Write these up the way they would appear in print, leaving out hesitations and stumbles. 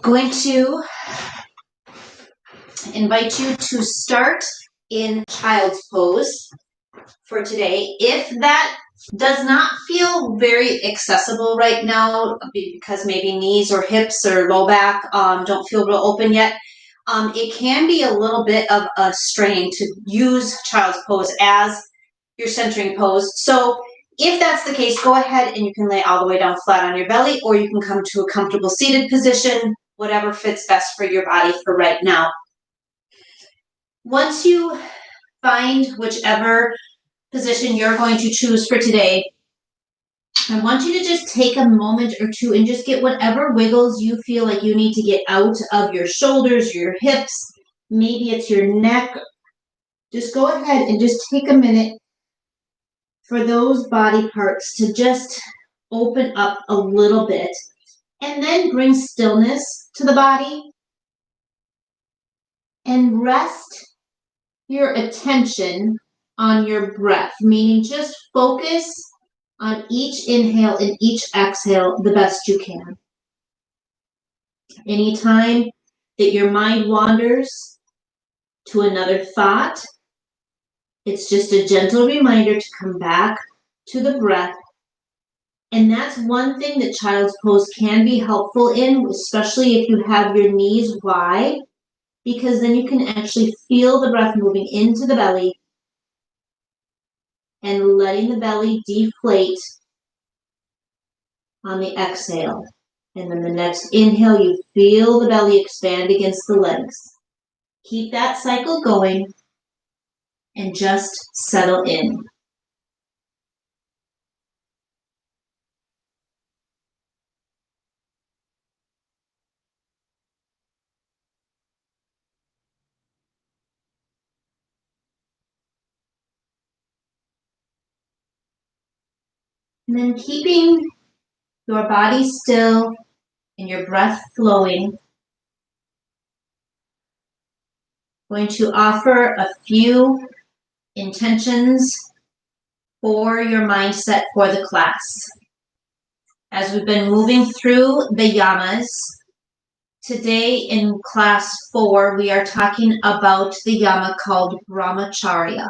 Going to invite you to start in child's pose for today. If that does not feel very accessible right now because maybe knees or hips or low back don't feel real open yet, it can be a little bit of a strain to use child's pose as your centering pose. So if that's the case, go ahead and you can lay all the way down flat on your belly, or you can come to a comfortable seated position, whatever fits best for your body for right now. Once you find whichever position you're going to choose for today, I want you to just take a moment or two and just get whatever wiggles you feel like you need to get out of your shoulders, your hips, maybe it's your neck. Just go ahead and just take a minute for those body parts to just open up a little bit, and then bring stillness to the body and rest your attention on your breath, meaning just focus on each inhale and each exhale the best you can. Anytime that your mind wanders to another thought, it's just a gentle reminder to come back to the breath. And that's one thing that child's pose can be helpful in, especially if you have your knees wide, because then you can actually feel the breath moving into the belly and letting the belly deflate on the exhale. And then the next inhale, you feel the belly expand against the legs. Keep that cycle going and just settle in. And then keeping your body still and your breath flowing, going to offer a few intentions for your mindset for the class. As we've been moving through the Yamas, today in class 4, we are talking about the Yama called Brahmacharya,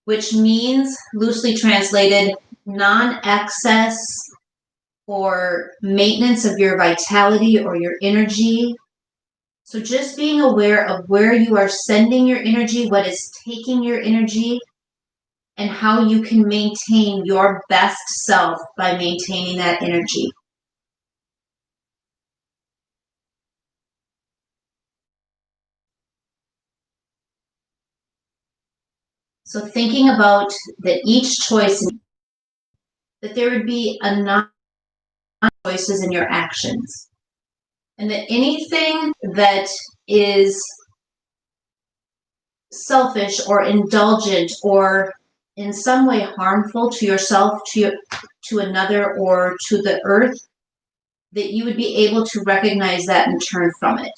which means, loosely translated, non-excess or maintenance of your vitality or your energy. So just being aware of where you are sending your energy, what is taking your energy, and how you can maintain your best self by maintaining that energy. So thinking about that each choice, that there would be enough choices in your actions. And that anything that is selfish or indulgent or in some way harmful to yourself, to another, or to the earth, that you would be able to recognize that and turn from it.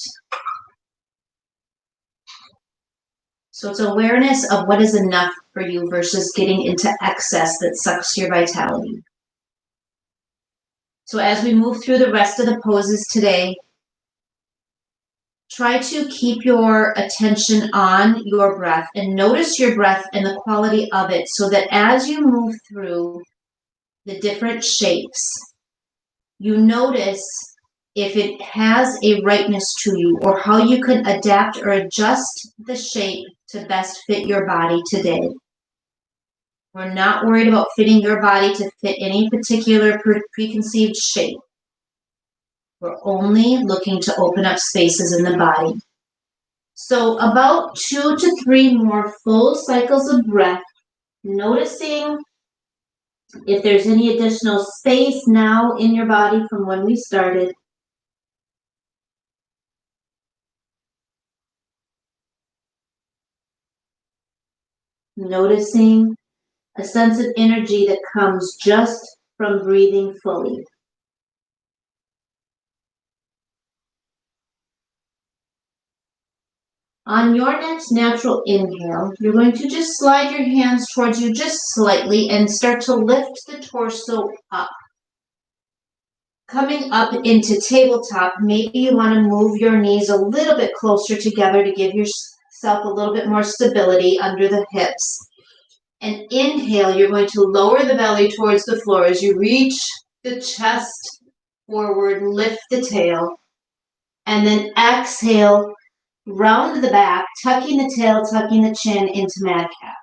So it's awareness of what is enough for you versus getting into excess that sucks your vitality. So as we move through the rest of the poses today, try to keep your attention on your breath and notice your breath and the quality of it, so that as you move through the different shapes, you notice if it has a rightness to you, or how you can adapt or adjust the shape to best fit your body today. We're not worried about fitting your body to fit any particular preconceived shape. We're only looking to open up spaces in the body. So about 2 to 3 more full cycles of breath, noticing if there's any additional space now in your body from when we started. Noticing a sense of energy that comes just from breathing fully. On your next natural inhale, you're going to just slide your hands towards you just slightly and start to lift the torso up. Coming up into tabletop, maybe you want to move your knees a little bit closer together to give yourself a little bit more stability under the hips. And inhale, you're going to lower the belly towards the floor as you reach the chest forward, lift the tail. And then exhale, round the back, tucking the tail, tucking the chin into mad cat.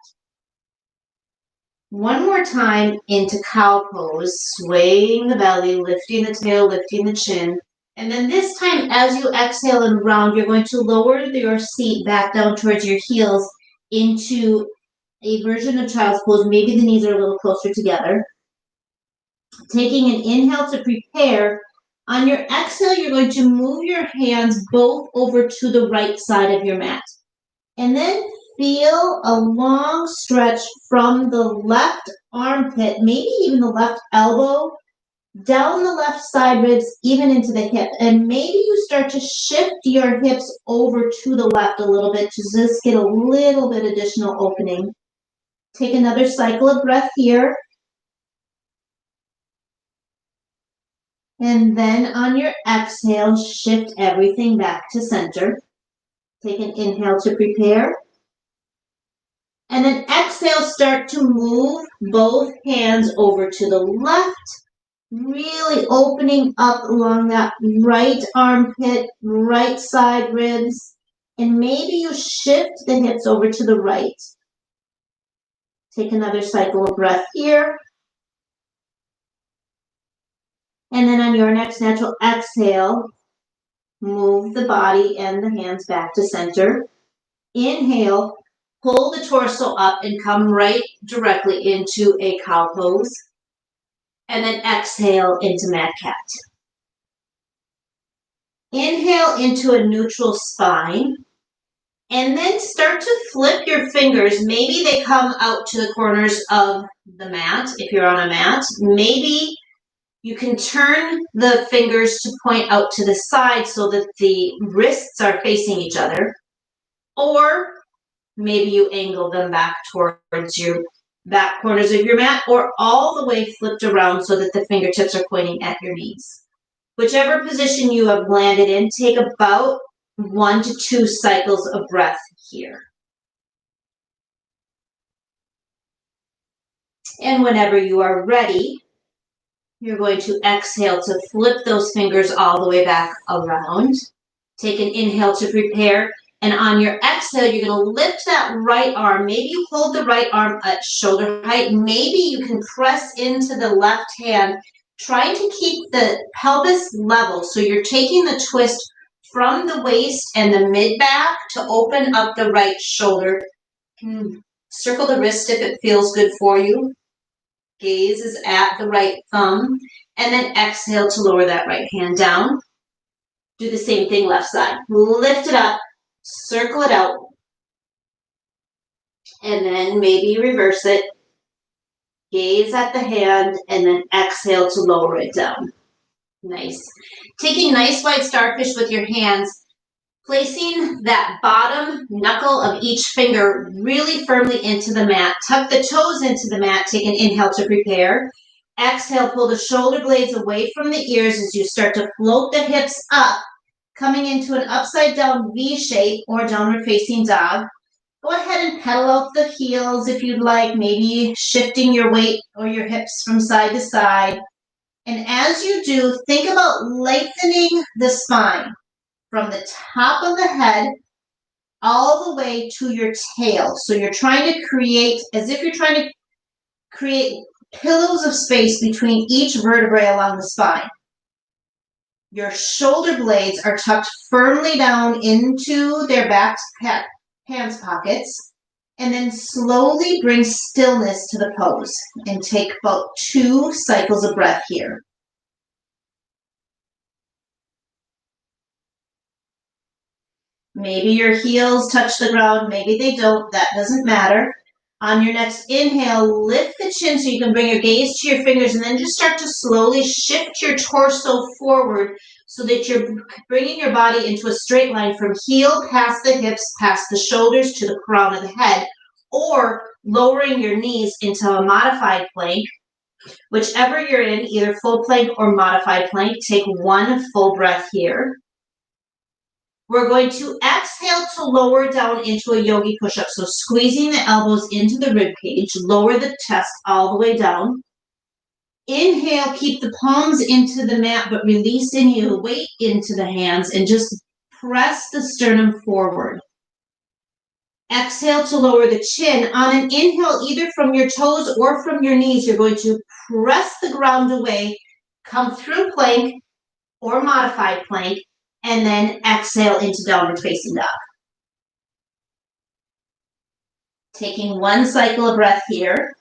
One more time into cow pose, swaying the belly, lifting the tail, lifting the chin. And then this time, as you exhale and round, you're going to lower your seat back down towards your heels into a version of child's pose. Maybe the knees are a little closer together. Taking an inhale to prepare. On your exhale, you're going to move your hands both over to the right side of your mat. And then feel a long stretch from the left armpit, maybe even the left elbow, down the left side ribs, even into the hip. And maybe you start to shift your hips over to the left a little bit to just get a little bit additional opening. Take another cycle of breath here. And then on your exhale, shift everything back to center. Take an inhale to prepare. And then exhale, start to move both hands over to the left, really opening up along that right armpit, right side ribs. And maybe you shift the hips over to the right. Take another cycle of breath here. And then on your next natural exhale, move the body and the hands back to center. Inhale, pull the torso up and come right directly into a cow pose. And then exhale into mad cat. Inhale into a neutral spine. And then start to flip your fingers. Maybe they come out to the corners of the mat if you're on a mat. Maybe you can turn the fingers to point out to the side so that the wrists are facing each other. Or maybe you angle them back towards your back corners of your mat, or all the way flipped around so that the fingertips are pointing at your knees. Whichever position you have landed in, take about 1 to 2 cycles of breath here. And whenever you are ready, you're going to exhale to flip those fingers all the way back around. Take an inhale to prepare. And on your exhale, you're going to lift that right arm. Maybe you hold the right arm at shoulder height. Maybe you can press into the left hand, trying to keep the pelvis level. So you're taking the twist from the waist and the mid-back to open up the right shoulder. Circle the wrist if it feels good for you. Gaze is at the right thumb. And then exhale to lower that right hand down. Do the same thing left side. Lift it up. Circle it out, and then maybe reverse it. Gaze at the hand, and then exhale to lower it down. Nice. Taking nice wide starfish with your hands, placing that bottom knuckle of each finger really firmly into the mat. Tuck the toes into the mat. Take an inhale to prepare. Exhale, pull the shoulder blades away from the ears as you start to float the hips up, coming into an upside down V shape or downward facing dog. Go ahead and pedal out the heels if you'd like, maybe shifting your weight or your hips from side to side. And as you do, think about lengthening the spine from the top of the head all the way to your tail. So you're trying to create, as if you're trying to create pillows of space between each vertebrae along the spine. Your shoulder blades are tucked firmly down into their back hands pockets, and then slowly bring stillness to the pose and take about 2 cycles of breath here. Maybe your heels touch the ground, maybe they don't, that doesn't matter. On your next inhale, lift the chin so you can bring your gaze to your fingers, and then just start to slowly shift your torso forward so that you're bringing your body into a straight line from heel past the hips, past the shoulders to the crown of the head, or lowering your knees into a modified plank, Whichever you're in, either full plank or modified plank, take one full breath here. We're going to exhale to lower down into a yogi push-up. So squeezing the elbows into the rib cage, lower the chest all the way down. Inhale, keep the palms into the mat, but release any of the weight into the hands and just press the sternum forward. Exhale to lower the chin. On an inhale, either from your toes or from your knees, you're going to press the ground away, come through plank or modified plank, and then exhale into downward facing dog. Taking one cycle of breath here.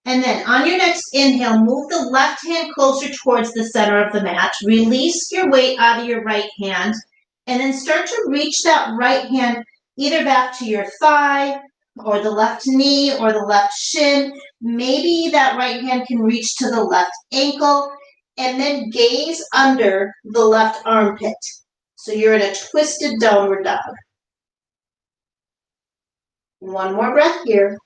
And then on your next inhale, move the left hand closer towards the center of the mat. Release your weight out of your right hand. And then start to reach that right hand either back to your thigh or the left knee or the left shin. Maybe that right hand can reach to the left ankle. And then gaze under the left armpit. So you're in a twisted downward dog. One more breath here.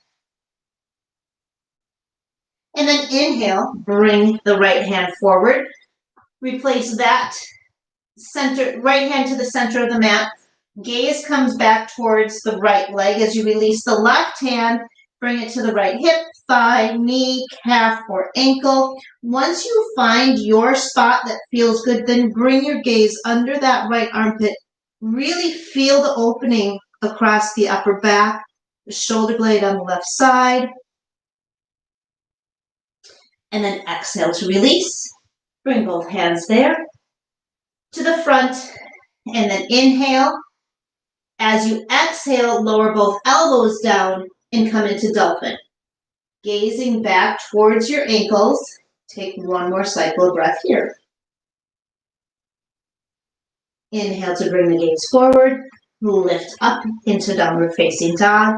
And then inhale, bring the right hand forward. Replace that right hand to the center of the mat. Gaze comes back towards the right leg as you release the left hand. Bring it to the right hip, thigh, knee, calf, or ankle. Once you find your spot that feels good, then bring your gaze under that right armpit. Really feel the opening across the upper back, the shoulder blade on the left side. And then exhale to release. Bring both hands there to the front. And then inhale. As you exhale, lower both elbows down and come into dolphin. Gazing back towards your ankles. Take one more cycle of breath here. Inhale to bring the gaze forward. Lift up into downward facing dog.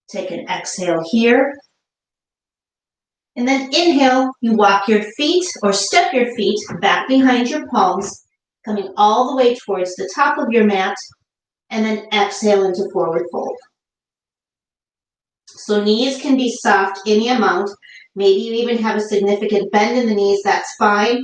Take an exhale here. And then inhale, you walk your feet or step your feet back behind your palms, coming all the way towards the top of your mat, and then exhale into forward fold. So knees can be soft any amount. Maybe you even have a significant bend in the knees, that's fine.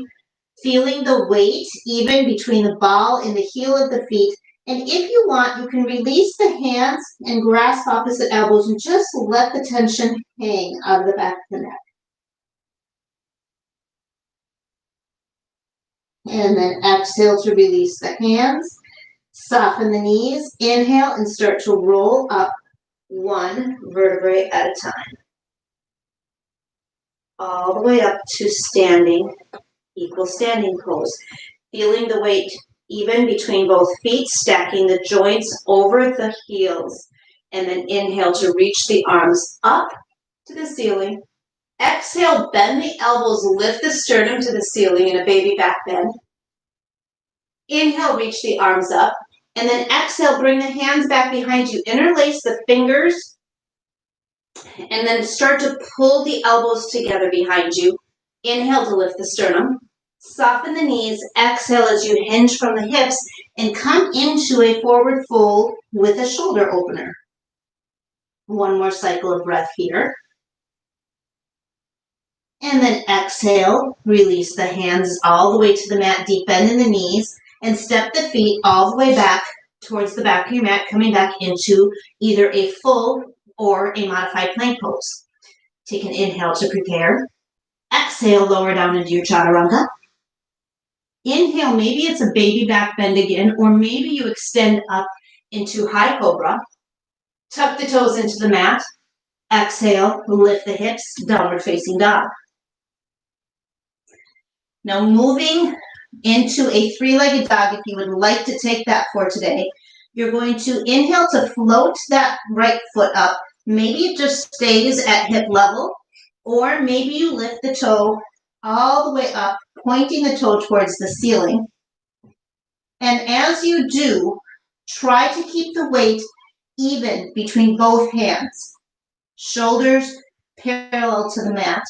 Feeling the weight even between the ball and the heel of the feet. And if you want, you can release the hands and grasp opposite elbows and just let the tension hang out of the back of the neck. And then exhale to release the hands. Soften the knees. Inhale and start to roll up one vertebrae at a time. All the way up to standing, equal standing pose. Feeling the weight even between both feet, stacking the joints over the heels. And then inhale to reach the arms up to the ceiling. Exhale, bend the elbows, lift the sternum to the ceiling in a baby back bend. Inhale, reach the arms up. And then exhale, bring the hands back behind you. Interlace the fingers. And then start to pull the elbows together behind you. Inhale to lift the sternum. Soften the knees. Exhale as you hinge from the hips and come into a forward fold with a shoulder opener. One more cycle of breath here. And then exhale, release the hands all the way to the mat, deep bend in the knees, and step the feet all the way back towards the back of your mat, coming back into either a full or a modified plank pose. Take an inhale to prepare. Exhale, lower down into your chaturanga. Inhale, maybe it's a baby back bend again, or maybe you extend up into high cobra. Tuck the toes into the mat. Exhale, lift the hips, downward facing dog. Now moving into a three-legged dog, if you would like to take that for today, you're going to inhale to float that right foot up. Maybe it just stays at hip level, or maybe you lift the toe all the way up, pointing the toe towards the ceiling. And as you do, try to keep the weight even between both hands. Shoulders parallel to the mat.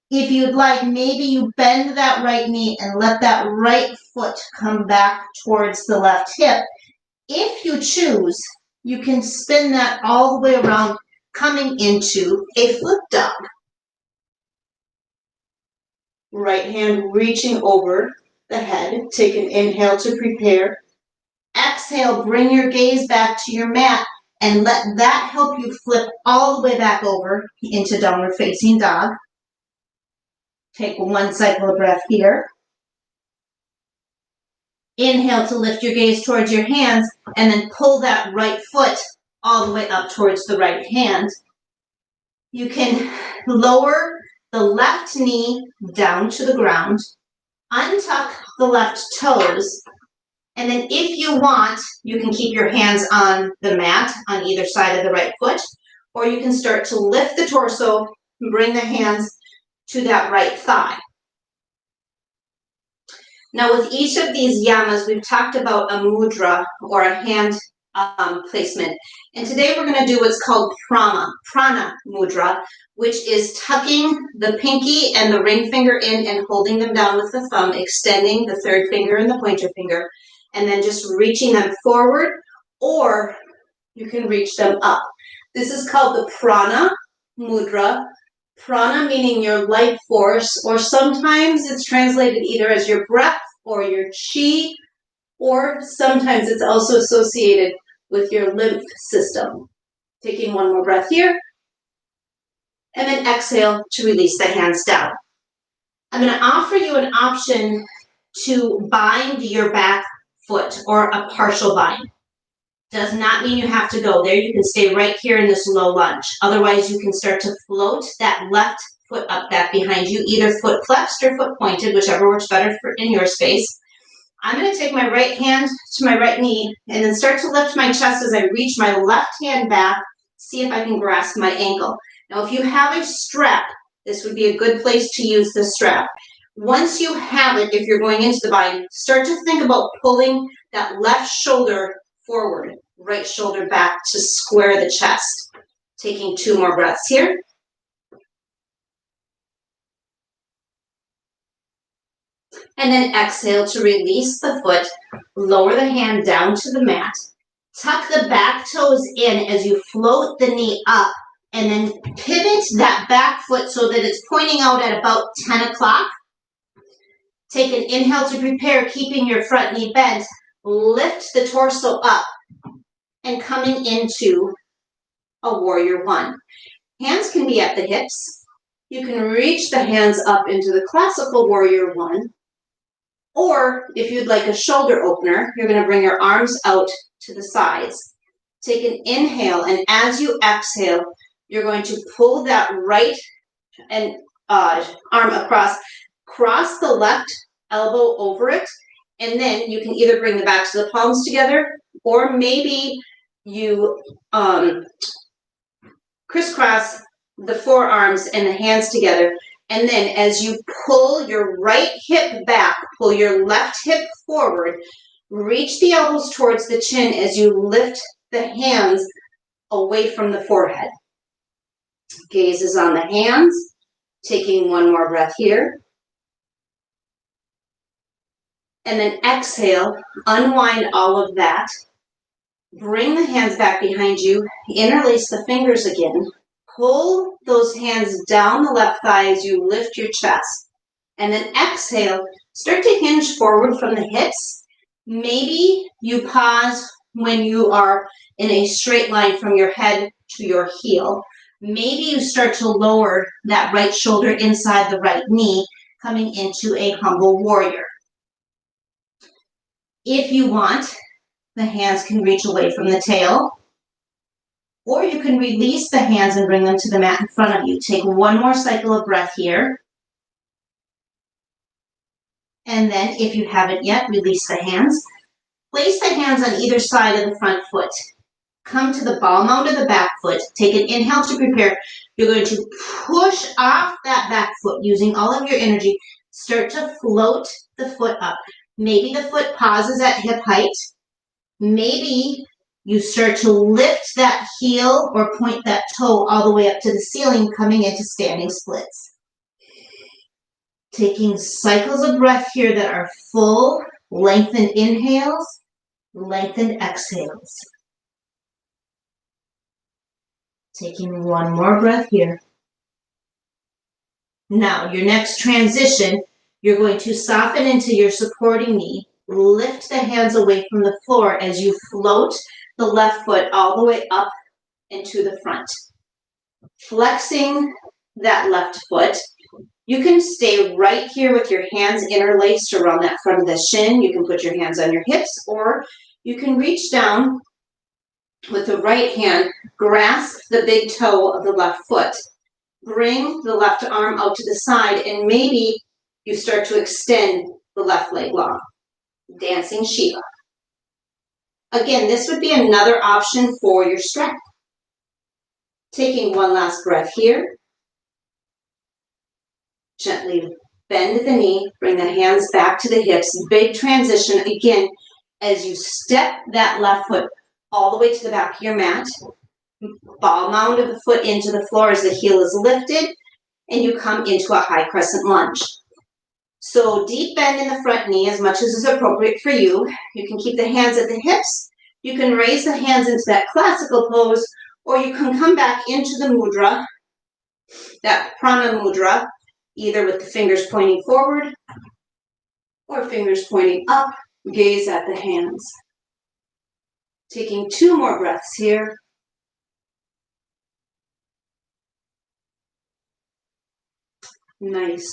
If you'd like, maybe you bend that right knee and let that right foot come back towards the left hip. If you choose, you can spin that all the way around, coming into a flip dog. Right hand reaching over the head. Take an inhale to prepare. Exhale, bring your gaze back to your mat and let that help you flip all the way back over into downward facing dog. Take one cycle of breath here. Inhale to lift your gaze towards your hands and then pull that right foot all the way up towards the right hand. You can lower the left knee down to the ground, untuck the left toes, and then if you want, you can keep your hands on the mat on either side of the right foot, or you can start to lift the torso and bring the hands to that right thigh. Now with each of these yamas, we've talked about a mudra or a hand placement. And today we're going to do what's called prana mudra, which is tucking the pinky and the ring finger in and holding them down with the thumb, extending the third finger and the pointer finger, and then just reaching them forward, or you can reach them up. This is called the prana mudra. Prana meaning your life force, or sometimes it's translated either as your breath or your chi, or sometimes it's also associated with your lymph system. Taking one more breath here, and then exhale to release the hands down. I'm going to offer you an option to bind your back foot or a partial bind. Does not mean you have to go there. You can stay right here in this low lunge. Otherwise, you can start to float that left foot up back behind you, either foot flexed or foot pointed, whichever works better in your space. I'm going to take my right hand to my right knee and then start to lift my chest as I reach my left hand back, see if I can grasp my ankle. Now, if you have a strap, this would be a good place to use the strap. Once you have it, if you're going into the bind, start to think about pulling that left shoulder forward, right shoulder back to square the chest. Taking two more breaths here. And then exhale to release the foot, lower the hand down to the mat, tuck the back toes in as you float the knee up, and then pivot that back foot so that it's pointing out at about 10 o'clock. Take an inhale to prepare, keeping your front knee bent. Lift the torso up and coming into a warrior one. Hands can be at the hips. You can reach the hands up into the classical warrior one. Or if you'd like a shoulder opener, you're going to bring your arms out to the sides. Take an inhale, and as you exhale, you're going to pull that right arm across, cross the left elbow over it, and then you can either bring the backs of the palms together, or maybe you crisscross the forearms and the hands together. And then as you pull your right hip back, pull your left hip forward, reach the elbows towards the chin as you lift the hands away from the forehead. Gaze is on the hands. Taking one more breath here. And then exhale, unwind all of that. Bring the hands back behind you. Interlace the fingers again. Pull those hands down the left thigh as you lift your chest. And then exhale, start to hinge forward from the hips. Maybe you pause when you are in a straight line from your head to your heel. Maybe you start to lower that right shoulder inside the right knee, coming into a humble warrior. If you want, the hands can reach away from the tail. Or you can release the hands and bring them to the mat in front of you. Take one more cycle of breath here. And then, if you haven't yet, release the hands. Place the hands on either side of the front foot. Come to the ball mound of the back foot. Take an inhale to prepare. You're going to push off that back foot using all of your energy. Start to float the foot up. Maybe the foot pauses at hip height. Maybe you start to lift that heel or point that toe all the way up to the ceiling, coming into standing splits. Taking cycles of breath here that are full, lengthened inhales, lengthened exhales. Taking one more breath here. Now, your next transition, you're going to soften into your supporting knee. Lift the hands away from the floor as you float the left foot all the way up and to the front. Flexing that left foot. You can stay right here with your hands interlaced around that front of the shin. You can put your hands on your hips, or you can reach down with the right hand, grasp the big toe of the left foot. Bring the left arm out to the side, and maybe you start to extend the left leg long. Dancing Shiva. Again, this would be another option for your strap. Taking one last breath here. Gently bend the knee, bring the hands back to the hips. Big transition again as you step that left foot all the way to the back of your mat. Ball mound of the foot into the floor as the heel is lifted, and you come into a high crescent lunge. So deep bend in the front knee as much as is appropriate for you. You can keep the hands at the hips. You can raise the hands into that classical pose, or you can come back into the mudra, that prana mudra, either with the fingers pointing forward or fingers pointing up. Gaze at the hands. Taking two more breaths here. Nice.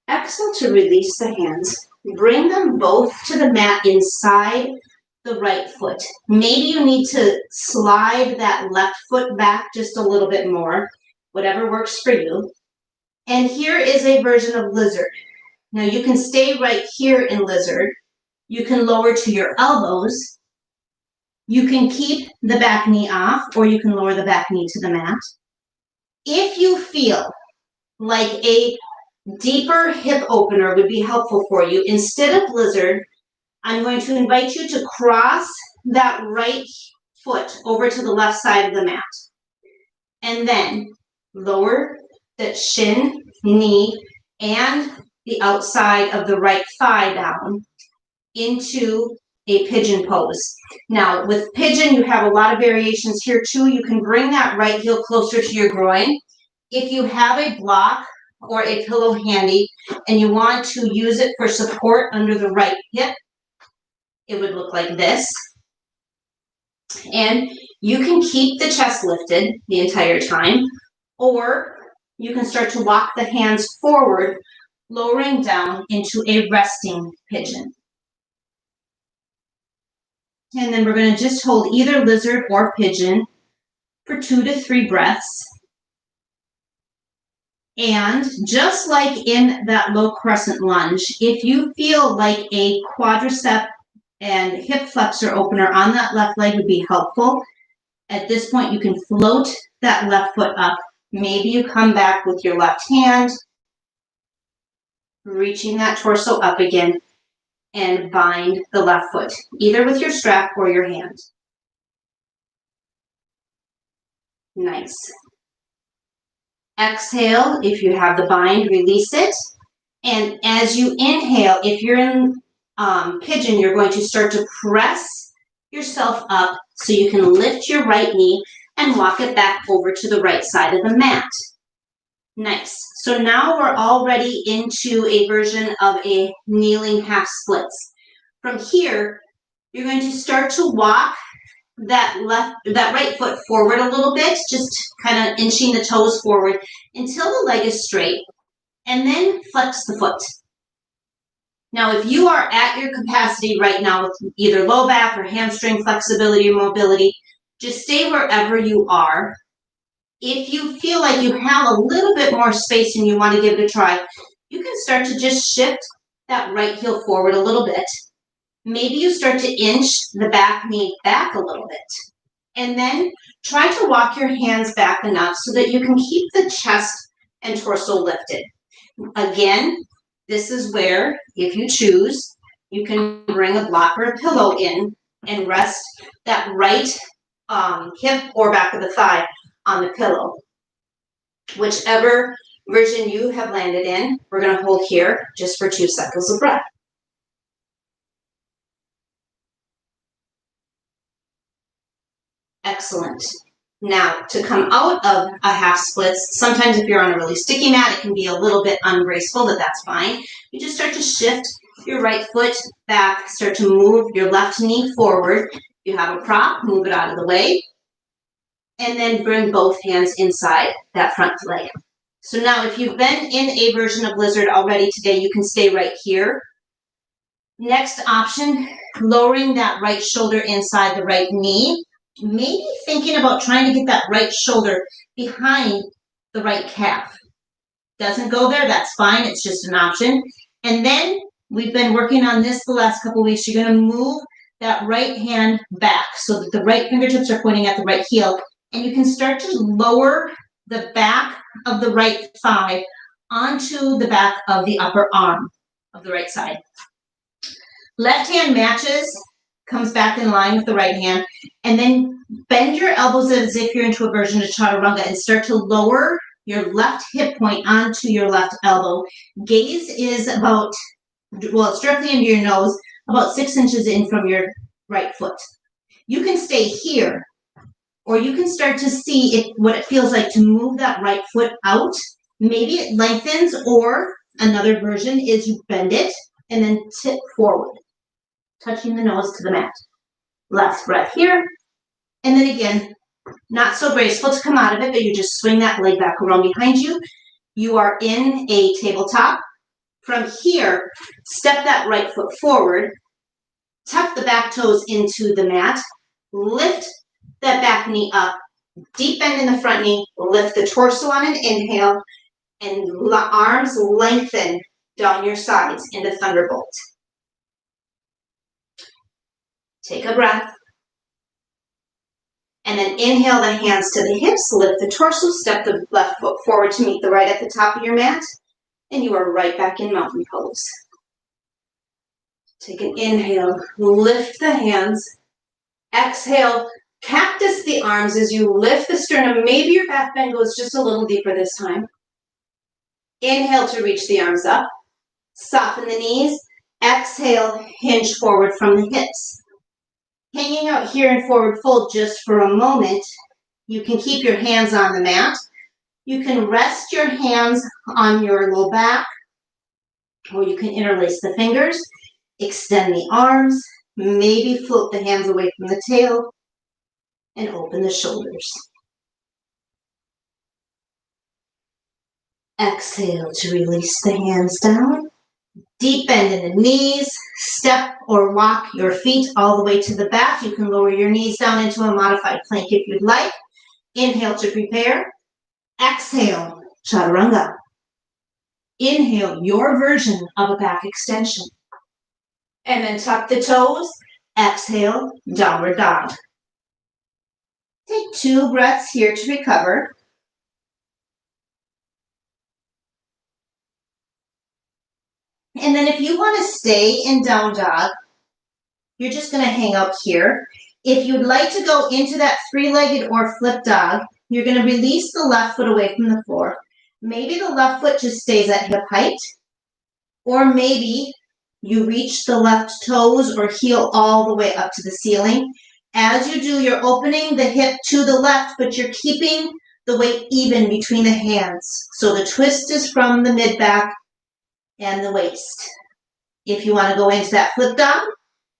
Exhale to release the hands. Bring them both to the mat inside the right foot. Maybe you need to slide that left foot back just a little bit more, whatever works for you. And here is a version of lizard. Now you can stay right here in lizard. You can lower to your elbows. You can keep the back knee off, or you can lower the back knee to the mat. If you feel like a deeper hip opener would be helpful for you, instead of lizard, I'm going to invite you to cross that right foot over to the left side of the mat. And then lower that shin, knee, and the outside of the right thigh down into a pigeon pose. Now, with pigeon, you have a lot of variations here too. You can bring that right heel closer to your groin. If you have a block or a pillow handy and you want to use it for support under the right hip, it would look like this. And you can keep the chest lifted the entire time, or you can start to walk the hands forward, lowering down into a resting pigeon. And then we're going to just hold either lizard or pigeon for 2 to 3 breaths. And just like in that low crescent lunge, if you feel like a quadricep and hip flexor opener on that left leg would be helpful, at this point you can float that left foot up. Maybe you come back with your left hand, reaching that torso up again, and bind the left foot, either with your strap or your hand. Nice. Exhale, if you have the bind, release it. And as you inhale, if you're in pigeon, you're going to start to press yourself up so you can lift your right knee and walk it back over to the right side of the mat. Nice. So now we're already into a version of a kneeling half splits. From here, you're going to start to walk that right foot forward a little bit, just kind of inching the toes forward until the leg is straight, and then flex the foot. Now, if you are at your capacity right now with either low back or hamstring flexibility or mobility, just stay wherever you are. If you feel like you have a little bit more space and you want to give it a try, you can start to just shift that right heel forward a little bit. Maybe you start to inch the back knee back a little bit. And then try to walk your hands back enough so that you can keep the chest and torso lifted. Again, this is where, if you choose, you can bring a block or a pillow in and rest that right hip or back of the thigh on the pillow. Whichever version you have landed in, we're going to hold here just for 2 cycles of breath. Excellent. Now, to come out of a half splits, sometimes if you're on a really sticky mat, it can be a little bit ungraceful, but that's fine. You just start to shift your right foot back, start to move your left knee forward. You have a prop, move it out of the way, and then bring both hands inside that front leg. So now if you've been in a version of lizard already today, you can stay right here. Next option, lowering that right shoulder inside the right knee. Maybe thinking about trying to get that right shoulder behind the right calf. Doesn't go there, that's fine, it's just an option. And then we've been working on this the last couple of weeks. You're going to move that right hand back so that the right fingertips are pointing at the right heel. And you can start to lower the back of the right thigh onto the back of the upper arm of the right side. Left hand matches, comes back in line with the right hand, and then bend your elbows as if you're into a version of chaturanga and start to lower your left hip point onto your left elbow. Gaze is about, well, it's directly into your nose, about 6 inches in from your right foot. You can stay here, or you can start to see what it feels like to move that right foot out. Maybe it lengthens, or another version is you bend it and then tip forward, touching the nose to the mat. Last breath here. And then again, not so graceful to come out of it, but you just swing that leg back around behind you. You are in a tabletop. From here, step that right foot forward, tuck the back toes into the mat, lift that back knee up, deep bend in the front knee, lift the torso on an inhale, and the arms lengthen down your sides into thunderbolt. Take a breath. And then inhale the hands to the hips, lift the torso, step the left foot forward to meet the right at the top of your mat, and you are right back in mountain pose. Take an inhale, lift the hands. Exhale, cactus the arms as you lift the sternum. Maybe your back bend goes just a little deeper this time. Inhale to reach the arms up. Soften the knees. Exhale, hinge forward from the hips. Hanging out here in forward fold just for a moment. You can keep your hands on the mat. You can rest your hands on your low back, or you can interlace the fingers, extend the arms, maybe float the hands away from the tail, and open the shoulders. Exhale to release the hands down. Deep bend in the knees. Step or walk your feet all the way to the back. You can lower your knees down into a modified plank if you'd like. Inhale to prepare. Exhale, chaturanga. Inhale your version of a back extension. And then tuck the toes. Exhale, downward dog. Take 2 breaths here to recover. And then if you want to stay in down dog, you're just going to hang out here. If you'd like to go into that 3-legged or flip dog, you're going to release the left foot away from the floor. Maybe the left foot just stays at hip height, or maybe you reach the left toes or heel all the way up to the ceiling. As you do, you're opening the hip to the left, but you're keeping the weight even between the hands. So the twist is from the mid-back and the waist. If you want to go into that flip dog,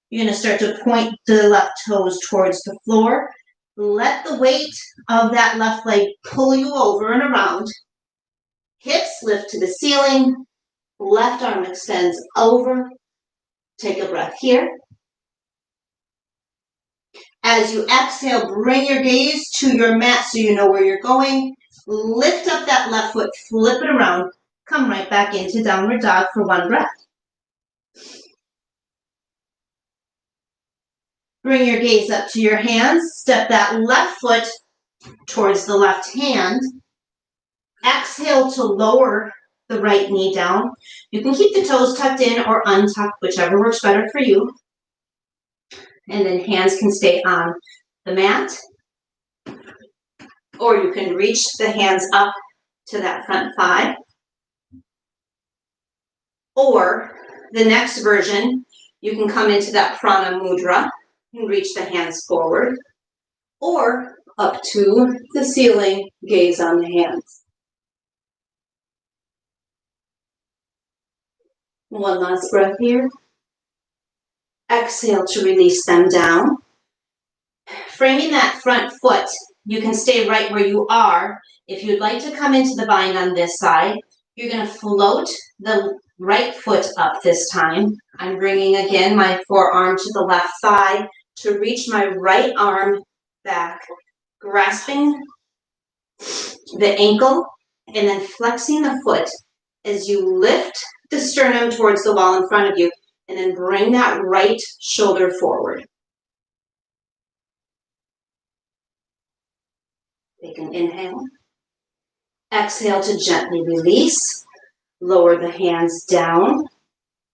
you're going to start to point the left toes towards the floor. Let the weight of that left leg pull you over and around. Hips lift to the ceiling. Left arm extends over. Take a breath here. As you exhale, bring your gaze to your mat so you know where you're going. Lift up that left foot, flip it around. Come right back into downward dog for 1 breath. Bring your gaze up to your hands. Step that left foot towards the left hand. Exhale to lower the right knee down. You can keep the toes tucked in or untucked, whichever works better for you. And then hands can stay on the mat. Or you can reach the hands up to that front thigh. Or the next version, you can come into that prana mudra and reach the hands forward. Or up to the ceiling, gaze on the hands. One last breath here. Exhale to release them down. Framing that front foot, you can stay right where you are. If you'd like to come into the bind on this side, you're going to float the right foot up this time. I'm bringing again my forearm to the left thigh to reach my right arm back, grasping the ankle and then flexing the foot as you lift the sternum towards the wall in front of you and then bring that right shoulder forward. Take an inhale. Exhale to gently release. Lower the hands down.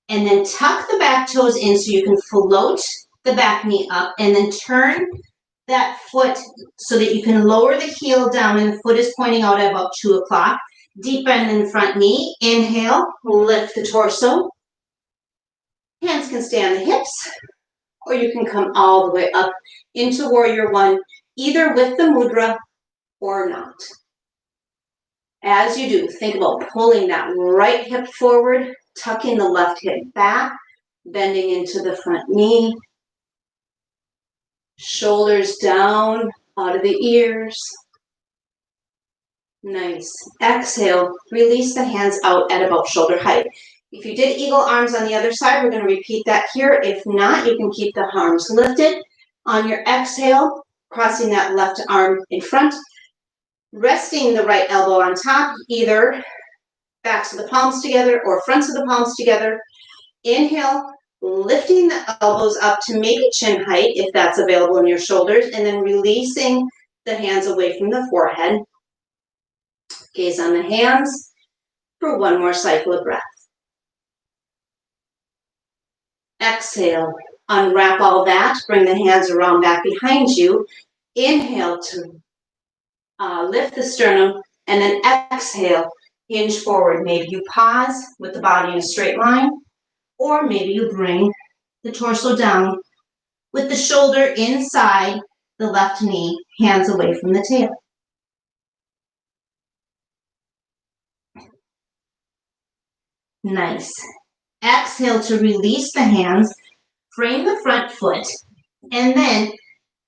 And then tuck the back toes in so you can float the back knee up and then turn that foot so that you can lower the heel down and the foot is pointing out at about 2 o'clock. Deep bend in the front knee. Inhale, lift the torso. Hands can stay on the hips, or you can come all the way up into Warrior One, either with the mudra or not. As you do, think about pulling that right hip forward, tucking the left hip back, bending into the front knee, shoulders down, out of the ears. Nice. Exhale, release the hands out at about shoulder height. If you did eagle arms on the other side, we're going to repeat that here. If not, you can keep the arms lifted. On your exhale, crossing that left arm in front, resting the right elbow on top, either backs of the palms together or fronts of the palms together. Inhale, lifting the elbows up to maybe chin height if that's available in your shoulders, and then releasing the hands away from the forehead. Gaze on the hands for one more cycle of breath. Exhale, unwrap all that, bring the hands around back behind you. Inhale to lift the sternum, and then exhale, hinge forward. Maybe you pause with the body in a straight line, or maybe you bring the torso down with the shoulder inside the left knee, hands away from the tail. Nice. Exhale to release the hands, frame the front foot, and then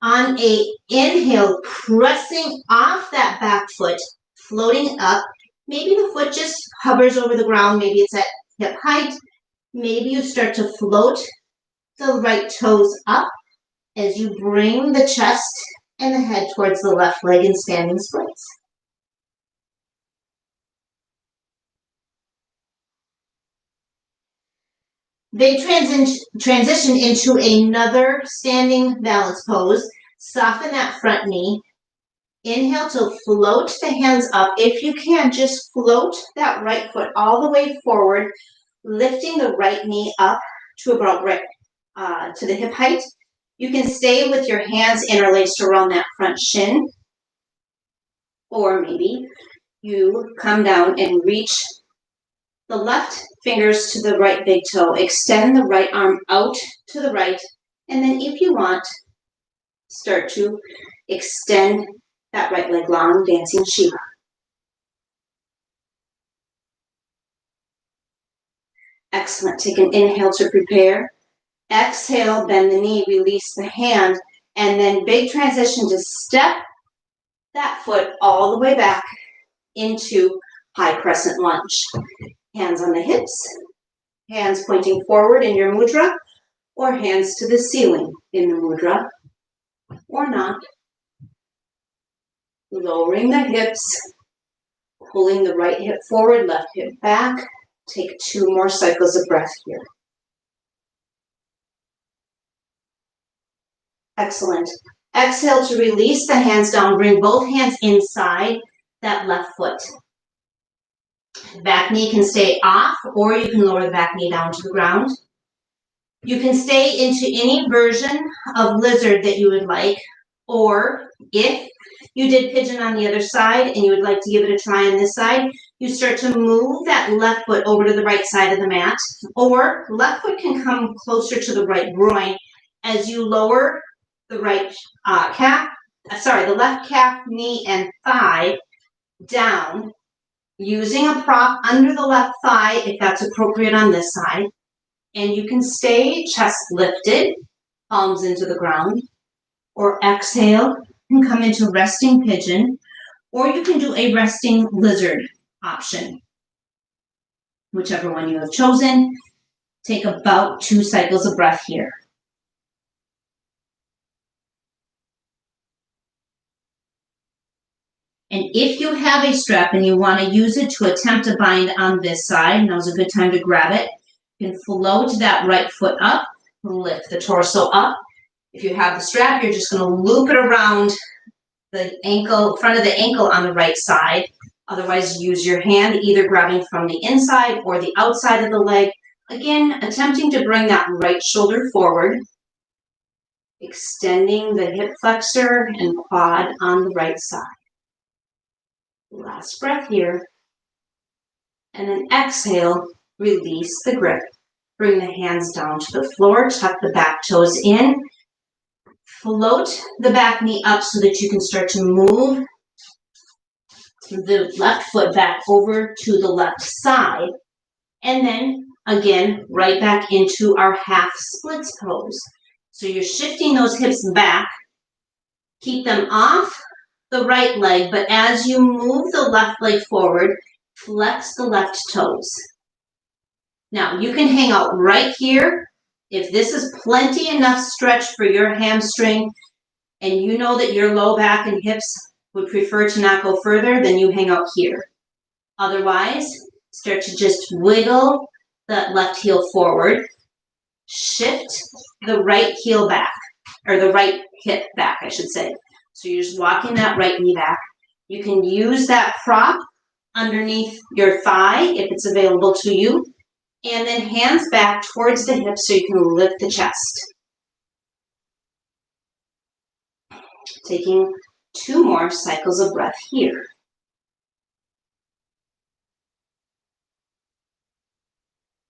on a inhale, pressing off that back foot, floating up. Maybe the foot just hovers over the ground. Maybe it's at hip height. Maybe you start to float the right toes up as you bring the chest and the head towards the left leg in standing splits. They transition into another standing balance pose. Soften that front knee. Inhale to float the hands up. If you can, just float that right foot all the way forward, lifting the right knee up to about to the hip height. You can stay with your hands interlaced around that front shin, or maybe you come down and reach the left fingers to the right big toe. Extend the right arm out to the right, and then if you want, start to extend that right leg long, dancing Shiva. Excellent. Take an inhale to prepare. Exhale, bend the knee, release the hand, and then big transition to step that foot all the way back into high crescent lunge. Hands on the hips, hands pointing forward in your mudra, or hands to the ceiling in the mudra, or not. Lowering the hips, pulling the right hip forward, left hip back. Take 2 more cycles of breath here. Excellent. Exhale to release the hands down. Bring both hands inside that left foot. Back knee can stay off, or you can lower the back knee down to the ground. You can stay into any version of lizard that you would like, or if you did pigeon on the other side and you would like to give it a try on this side, you start to move that left foot over to the right side of the mat, or left foot can come closer to the right groin as you lower the right calf, the left calf, knee, and thigh down, using a prop under the left thigh if that's appropriate on this side. And you can stay chest lifted, palms into the ground, or exhale and come into resting pigeon, or you can do a resting lizard option. Whichever one you have chosen, take about 2 cycles of breath here. And if you have a strap and you want to use it to attempt to bind on this side, now's a good time to grab it. You can float that right foot up, lift the torso up. If you have the strap, you're just going to loop it around the ankle, front of the ankle on the right side. Otherwise, use your hand, either grabbing from the inside or the outside of the leg. Again, attempting to bring that right shoulder forward, extending the hip flexor and quad on the right side. Last breath here. And then exhale, release the grip. Bring the hands down to the floor, tuck the back toes in. Float the back knee up so that you can start to move the left foot back over to the left side. And then, again, right back into our half splits pose. So you're shifting those hips back. Keep them off the right leg, but as you move the left leg forward, flex the left toes. Now, you can hang out right here. If this is plenty enough stretch for your hamstring, and you know that your low back and hips would prefer to not go further, then you hang out here. Otherwise, start to just wiggle that left heel forward. Shift the right heel back, or the right hip back, I should say. So you're just walking that right knee back. You can use that prop underneath your thigh if it's available to you. And then hands back towards the hips so you can lift the chest. Taking 2 more cycles of breath here.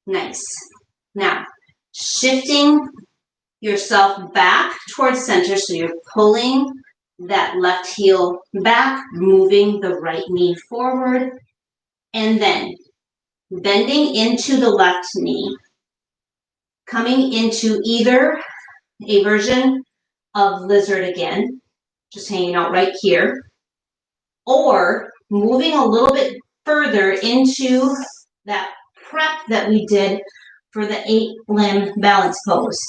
Nice. Now, shifting yourself back towards center, so you're pulling that left heel back, moving the right knee forward, and then bending into the left knee, coming into either a version of lizard again, just hanging out right here, or moving a little bit further into that prep that we did for the 8-limb balance pose.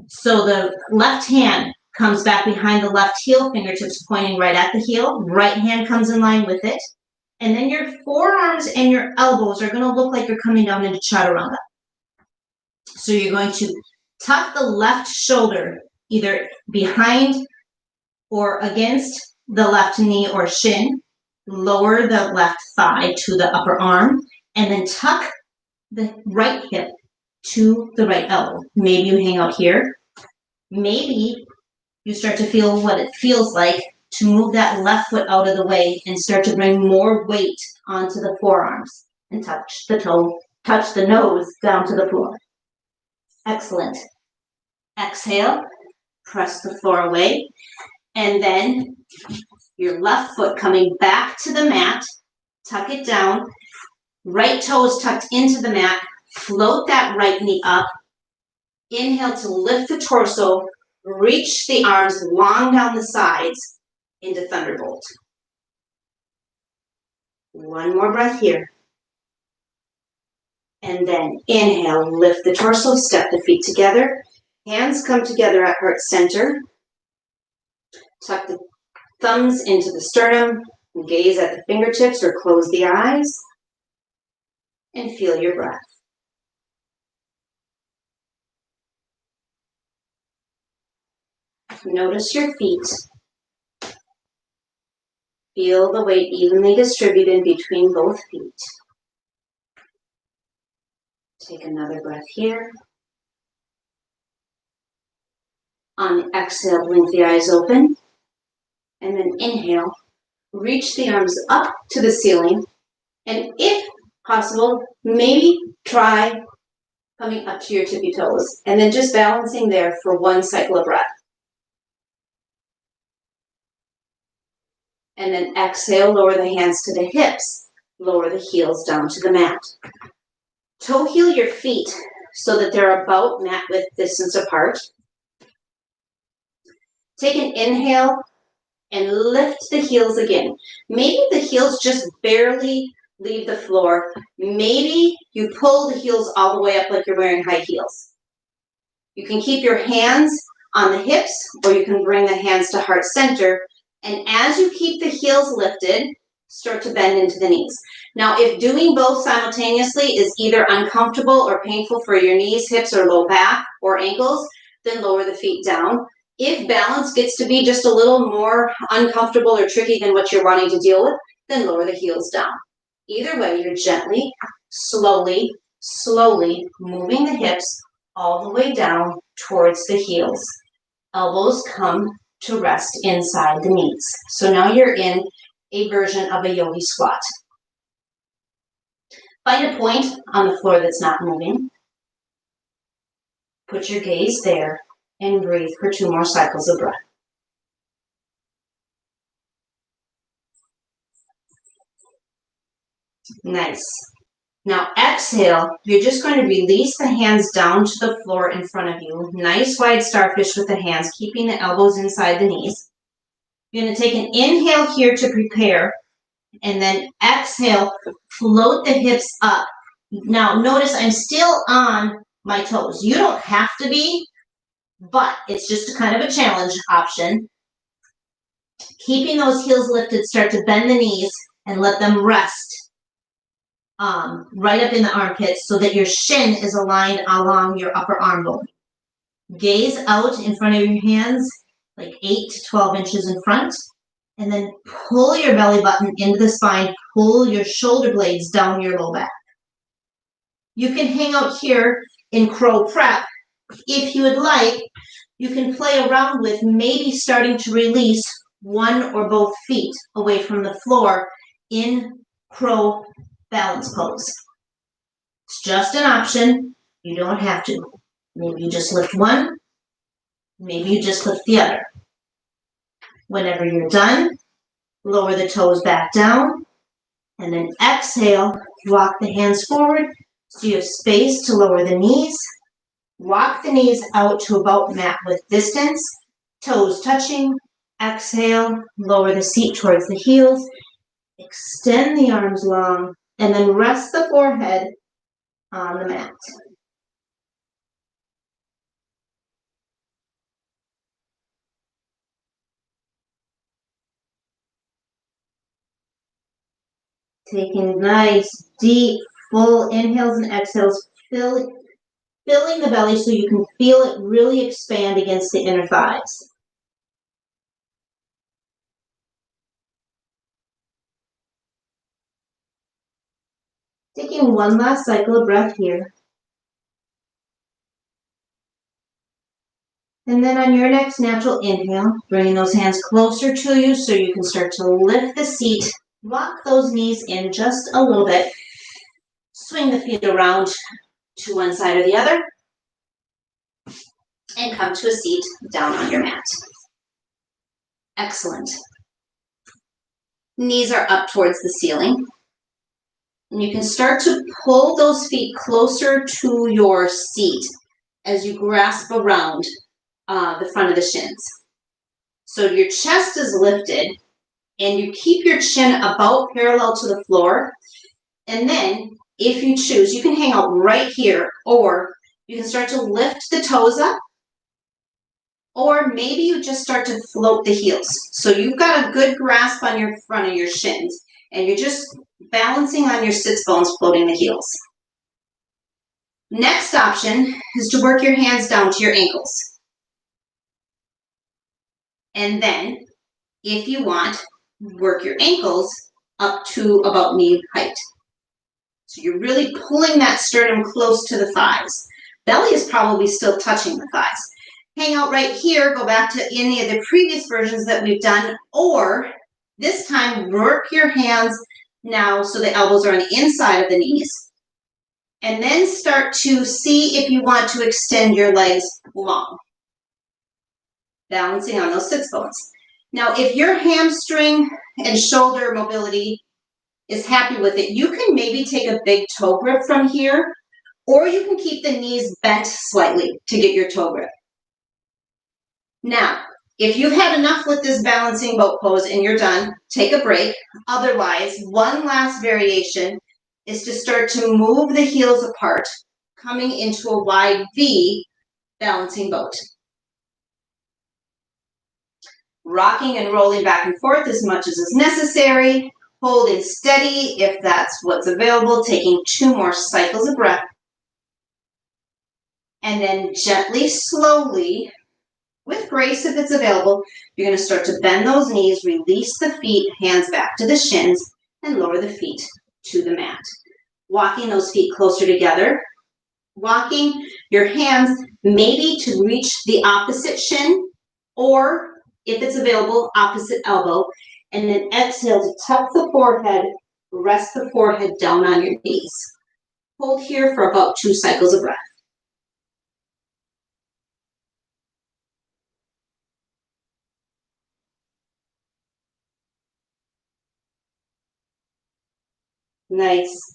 So the left hand comes back behind the left heel, fingertips pointing right at the heel. Right hand comes in line with it. And then your forearms and your elbows are going to look like you're coming down into chaturanga. So you're going to tuck the left shoulder either behind or against the left knee or shin, lower the left thigh to the upper arm, and then tuck the right hip to the right elbow. Maybe you hang out here. Maybe you start to feel what it feels like to move that left foot out of the way and start to bring more weight onto the forearms and touch the nose down to the floor. Excellent. Exhale, press the floor away, and then your left foot coming back to the mat, tuck it down, right toes tucked into the mat, float that right knee up, inhale to lift the torso, reach the arms long down the sides into Thunderbolt. 1 more breath here. And then inhale, lift the torso, step the feet together. Hands come together at heart center. Tuck the thumbs into the sternum. Gaze at the fingertips or close the eyes. And feel your breath. Notice your feet. Feel the weight evenly distributed between both feet. Take another breath here. On the exhale, blink the eyes open. And then inhale, reach the arms up to the ceiling. And if possible, maybe try coming up to your tippy toes. And then just balancing there for 1 cycle of breath. And then exhale, lower the hands to the hips. Lower the heels down to the mat. Toe heel your feet so that they're about mat width distance apart. Take an inhale and lift the heels again. Maybe the heels just barely leave the floor. Maybe you pull the heels all the way up like you're wearing high heels. You can keep your hands on the hips, or you can bring the hands to heart center. And as you keep the heels lifted, start to bend into the knees. Now, if doing both simultaneously is either uncomfortable or painful for your knees, hips, or low back, or ankles, then lower the feet down. If balance gets to be just a little more uncomfortable or tricky than what you're wanting to deal with, then lower the heels down. Either way, you're gently, slowly moving the hips all the way down towards the heels. Elbows come to rest inside the knees. So now you're in a version of a yogi squat. Find a point on the floor that's not moving. Put your gaze there and breathe for 2 more cycles of breath. Nice. Now exhale, you're just going to release the hands down to the floor in front of you. Nice wide starfish with the hands, keeping the elbows inside the knees. You're going to take an inhale here to prepare, and then exhale, float the hips up. Now notice I'm still on my toes. You don't have to be, but it's just a kind of a challenge option. Keeping those heels lifted, start to bend the knees and let them rest right up in the armpits so that your shin is aligned along your upper arm bone. Gaze out in front of your hands, like 8 to 12 inches in front, and then pull your belly button into the spine, pull your shoulder blades down your low back. You can hang out here in crow prep. If you would like, you can play around with maybe starting to release one or both feet away from the floor in crow balance pose. It's just an option. You don't have to. Maybe you just lift one. Maybe you just lift the other. Whenever you're done, lower the toes back down, and then exhale, walk the hands forward so you have space to lower the knees. Walk the knees out to about mat width distance, toes touching. Exhale, lower the seat towards the heels. Extend the arms long, and then rest the forehead on the mat. Taking nice, deep, full inhales and exhales, filling the belly so you can feel it really expand against the inner thighs. Taking one last cycle of breath here. And then on your next natural inhale, bringing those hands closer to you so you can start to lift the seat. Walk those knees in just a little bit. Swing the feet around to one side or the other. And come to a seat down on your mat. Excellent. Knees are up towards the ceiling. And you can start to pull those feet closer to your seat as you grasp around the front of the shins. So your chest is lifted and you keep your chin about parallel to the floor. And then if you choose, you can hang out right here, or you can start to lift the toes up, or maybe you just start to float the heels. So you've got a good grasp on your front of your shins and you're just balancing on your sits bones, floating the heels. Next option is to work your hands down to your ankles. And then, if you want, work your ankles up to about knee height. So you're really pulling that sternum close to the thighs. Belly is probably still touching the thighs. Hang out right here, go back to any of the previous versions that we've done, or this time work your hands now so the elbows are on the inside of the knees. And then start to see if you want to extend your legs long. Balancing on those sits bones. Now, if your hamstring and shoulder mobility is happy with it, you can maybe take a big toe grip from here, or you can keep the knees bent slightly to get your toe grip. Now, if you've had enough with this balancing boat pose and you're done, take a break. Otherwise, one last variation is to start to move the heels apart, coming into a wide V balancing boat. Rocking and rolling back and forth as much as is necessary, holding steady if that's what's available, taking 2 more cycles of breath. And then gently, slowly, with grace if it's available, you're going to start to bend those knees, release the feet, hands back to the shins, and lower the feet to the mat. Walking those feet closer together. Walking your hands maybe to reach the opposite shin, or if it's available, opposite elbow. And then exhale to tuck the forehead, rest the forehead down on your knees. Hold here for about 2 cycles of breath. Nice.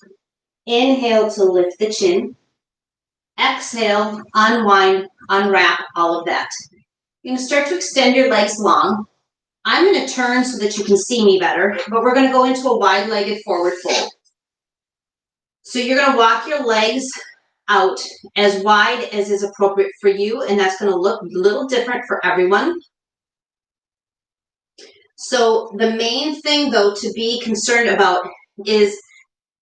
Inhale to lift the chin. Exhale, unwind, unwrap all of that. You're going to start to extend your legs long. I'm going to turn so that you can see me better, but we're going to go into a wide-legged forward fold. So you're going to walk your legs out as wide as is appropriate for you, and that's going to look a little different for everyone. So the main thing, though, to be concerned about is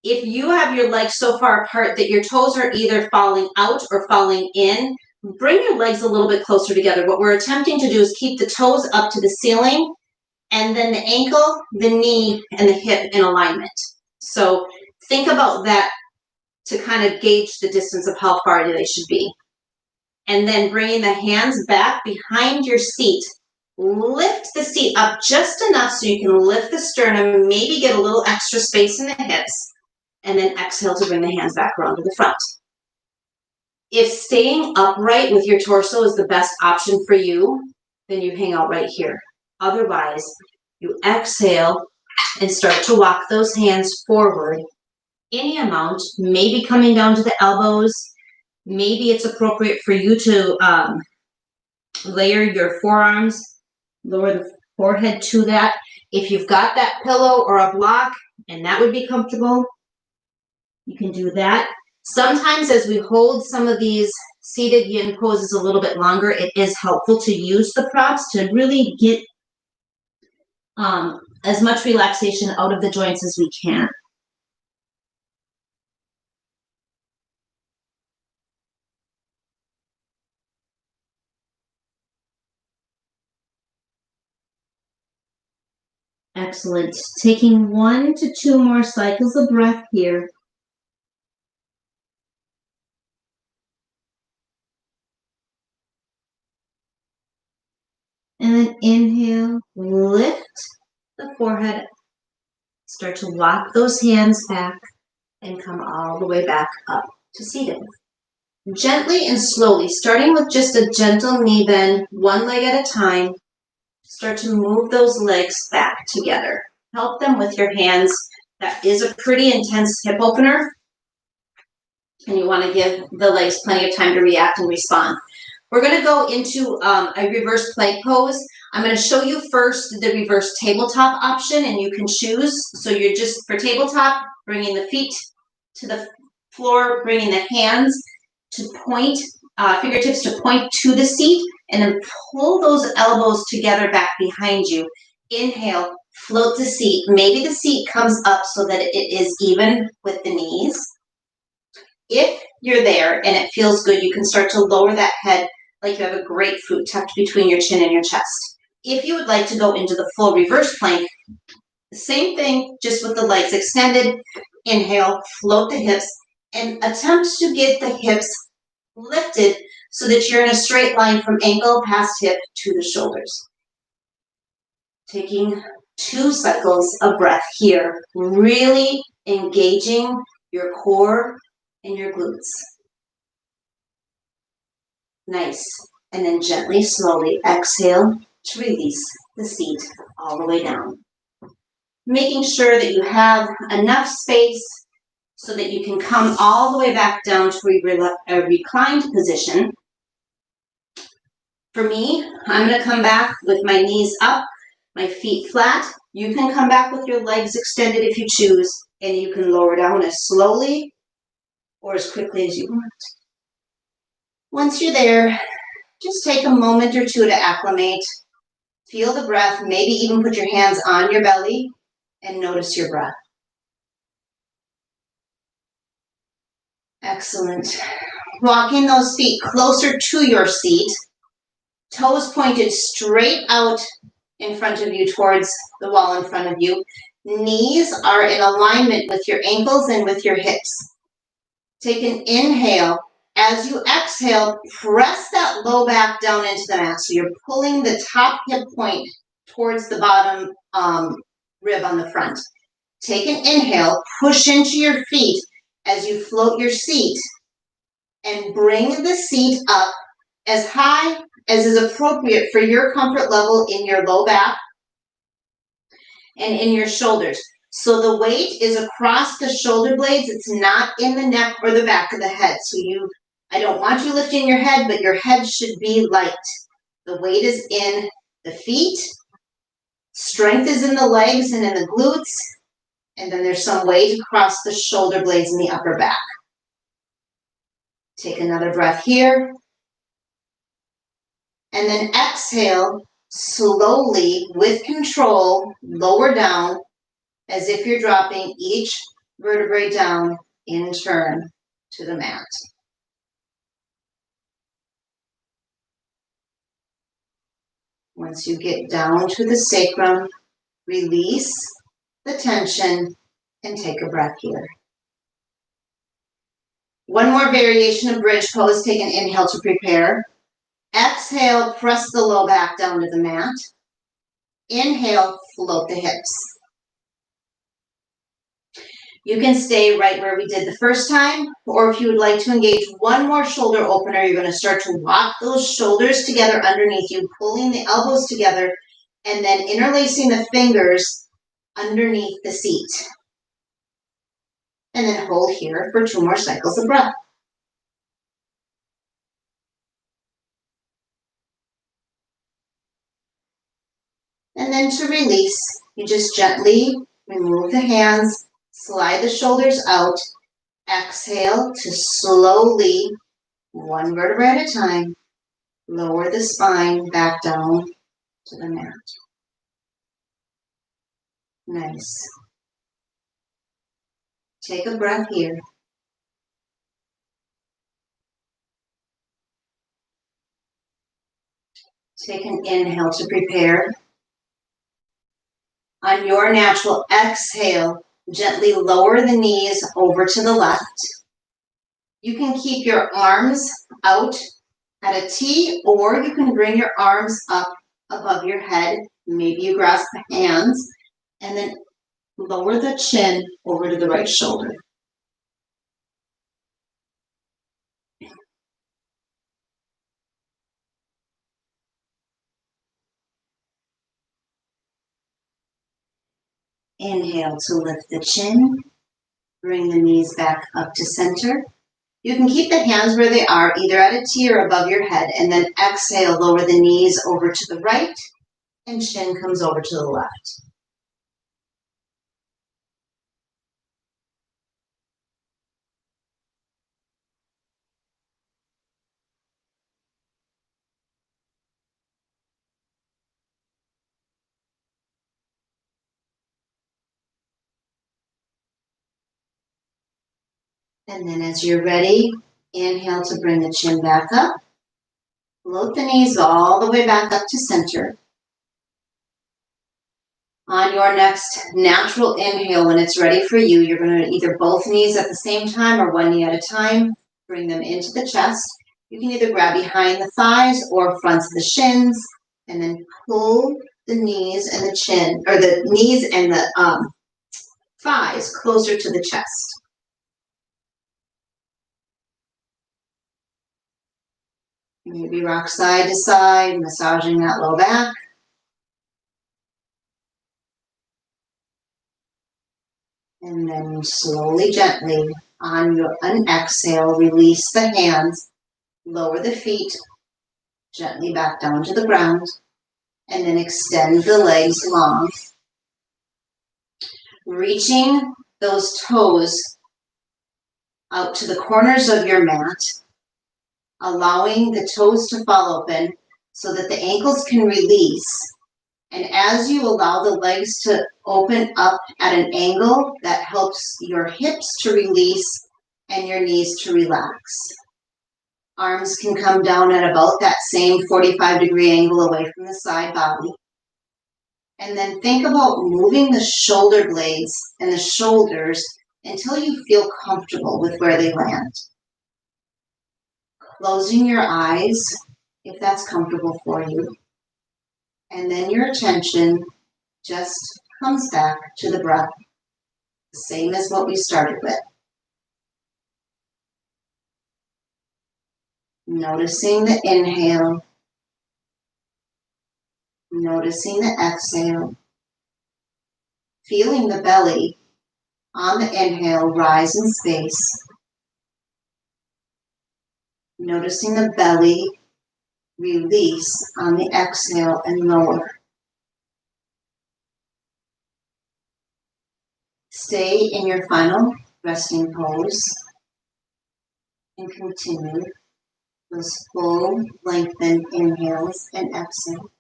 if you have your legs so far apart that your toes are either falling out or falling in, bring your legs a little bit closer together. What we're attempting to do is keep the toes up to the ceiling and then the ankle, the knee, and the hip in alignment. So think about that to kind of gauge the distance of how far they should be. And then bringing the hands back behind your seat. Lift the seat up just enough so you can lift the sternum, maybe get a little extra space in the hips. And then exhale to bring the hands back around to the front. If staying upright with your torso is the best option for you, then you hang out right here. Otherwise, you exhale and start to walk those hands forward any amount, maybe coming down to the elbows. Maybe it's appropriate for you to layer your forearms, lower the forehead to that. If you've got that pillow or a block and that would be comfortable, you can do that. Sometimes as we hold some of these seated yin poses a little bit longer, it is helpful to use the props to really get as much relaxation out of the joints as we can. Excellent. Taking 1 to 2 more cycles of breath here. And then inhale, lift the forehead. Start to walk those hands back and come all the way back up to seated. Gently and slowly, starting with just a gentle knee bend, one leg at a time, start to move those legs back together. Help them with your hands. That is a pretty intense hip opener, and you want to give the legs plenty of time to react and respond. We're going to go into a reverse plank pose. I'm going to show you first the reverse tabletop option, and you can choose. So you're just, for tabletop, bringing the feet to the floor, bringing the hands to point, fingertips to point to the seat, and then pull those elbows together back behind you. Inhale, float the seat. Maybe the seat comes up so that it is even with the knees. If you're there and it feels good, you can start to lower that head like you have a grapefruit tucked between your chin and your chest. If you would like to go into the full reverse plank, the same thing, just with the legs extended. Inhale, float the hips, and attempt to get the hips lifted so that you're in a straight line from ankle past hip to the shoulders. Taking 2 cycles of breath here, really engaging your core and your glutes. Nice. And then gently, slowly exhale to release the seat all the way down. Making sure that you have enough space so that you can come all the way back down to a reclined position. For me, I'm going to come back with my knees up, my feet flat. You can come back with your legs extended if you choose, and you can lower down as slowly or as quickly as you want. Once you're there, just take a moment or two to acclimate. Feel the breath, maybe even put your hands on your belly and notice your breath. Excellent. Walking those feet closer to your seat, toes pointed straight out in front of you towards the wall in front of you. Knees are in alignment with your ankles and with your hips. Take an inhale. As you exhale, press that low back down into the mat. So you're pulling the top hip point towards the bottom rib on the front. Take an inhale, push into your feet as you float your seat and bring the seat up as high as is appropriate for your comfort level in your low back and in your shoulders. So the weight is across the shoulder blades. It's not in the neck or the back of the head. So I don't want you lifting your head, but your head should be light. The weight is in the feet. Strength is in the legs and in the glutes. And then there's some weight across the shoulder blades in the upper back. Take another breath here. And then exhale slowly with control, lower down as if you're dropping each vertebrae down in turn to the mat. Once you get down to the sacrum, release the tension and take a breath here. One more variation of bridge pose. Take an inhale to prepare. Exhale, press the low back down to the mat. Inhale, float the hips. You can stay right where we did the first time, or if you would like to engage one more shoulder opener, you're going to start to walk those shoulders together underneath you, pulling the elbows together, and then interlacing the fingers underneath the seat. And then hold here for 2 more cycles of breath. And then to release, you just gently remove the hands, slide the shoulders out, exhale to slowly, one vertebra at a time, lower the spine back down to the mat. Nice. Take a breath here. Take an inhale to prepare. On your natural exhale, gently lower the knees over to the left. You can keep your arms out at a T, or you can bring your arms up above your head. Maybe you grasp the hands and then lower the chin over to the right shoulder. Inhale to lift the chin. Bring the knees back up to center. You can keep the hands where they are, either at a T or above your head, and then exhale, lower the knees over to the right, and chin comes over to the left. And then as you're ready, inhale to bring the chin back up. Float the knees all the way back up to center. On your next natural inhale, when it's ready for you, you're going to either both knees at the same time or one knee at a time. Bring them into the chest. You can either grab behind the thighs or fronts of the shins, and then pull the knees and the chin, or the knees and the thighs closer to the chest. Maybe rock side to side, massaging that low back. then slowly, gently, on an exhale, release the hands, lower the feet, gently back down to the ground, and then extend the legs long. Reaching those toes out to the corners of your mat, allowing the toes to fall open so that the ankles can release. And as you allow the legs to open up at an angle, that helps your hips to release and your knees to relax. Arms can come down at about that same 45-degree angle away from the side body. And then think about moving the shoulder blades and the shoulders until you feel comfortable with where they land. Closing your eyes if that's comfortable for you. And then your attention just comes back to the breath, the same as what we started with. Noticing the inhale, noticing the exhale, feeling the belly on the inhale rise in space, noticing the belly release on the exhale and lower. Stay in your final resting pose and continue those full lengthened inhales and exhales.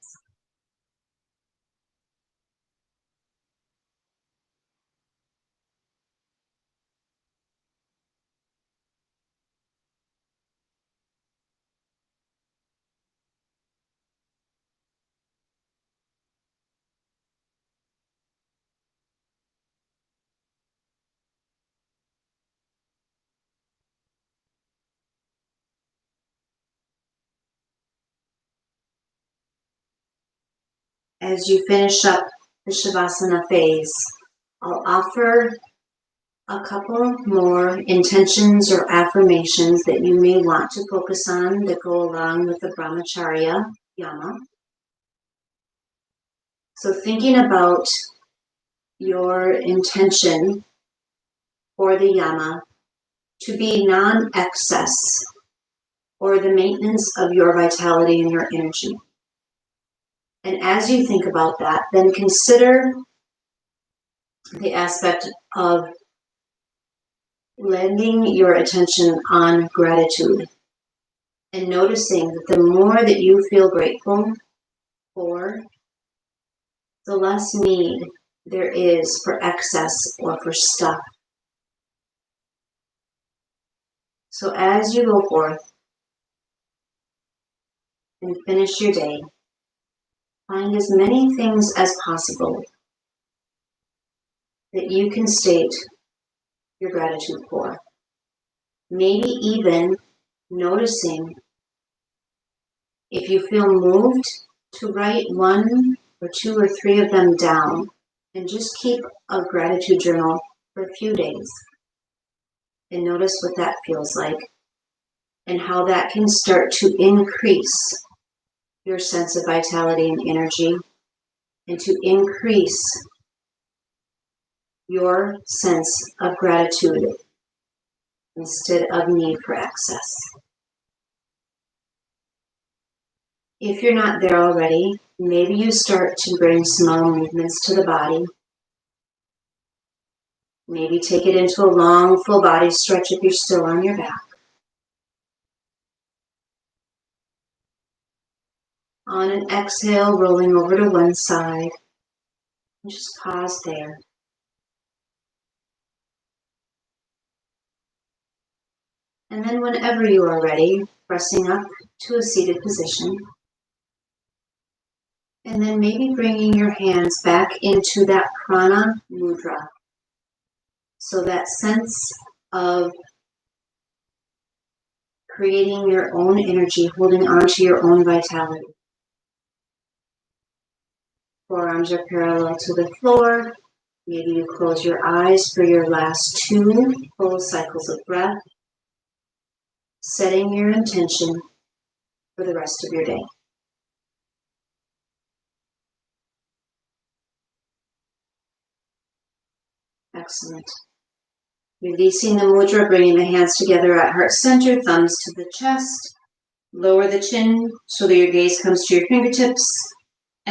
As you finish up the Shavasana phase, I'll offer a couple more intentions or affirmations that you may want to focus on that go along with the Brahmacharya, Yama. So thinking about your intention for the Yama to be non-excess or the maintenance of your vitality and your energy. And as you think about that, then consider the aspect of landing your attention on gratitude and noticing that the more that you feel grateful for, the less need there is for excess or for stuff. So as you go forth and finish your day, find as many things as possible that you can state your gratitude for. Maybe even noticing if you feel moved to write 1 or 2 or 3 of them down and just keep a gratitude journal for a few days and notice what that feels like and how that can start to increase your sense of vitality and energy and to increase your sense of gratitude instead of need for excess. If you're not there already, maybe you start to bring small movements to the body. Maybe take it into a long, full body stretch if you're still on your back. On an exhale, rolling over to one side. And just pause there. And then whenever you are ready, pressing up to a seated position. And then maybe bringing your hands back into that prana mudra. So that sense of creating your own energy, holding on to your own vitality. Forearms are parallel to the floor. Maybe you close your eyes for your last 2 full cycles of breath, setting your intention for the rest of your day. Excellent. Releasing the mudra, bringing the hands together at heart center, thumbs to the chest. Lower the chin so that your gaze comes to your fingertips.